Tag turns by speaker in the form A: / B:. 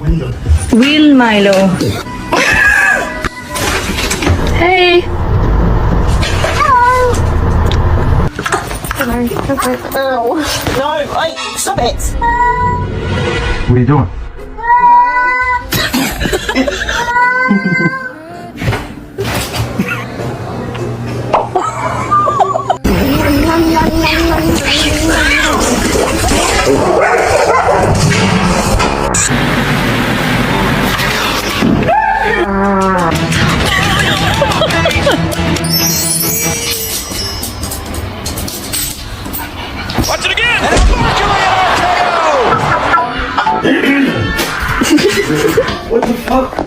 A: Will Milo. Hey.
B: No, wait, stop it.
C: What are you doing?
D: Watch it again!
C: What the fuck?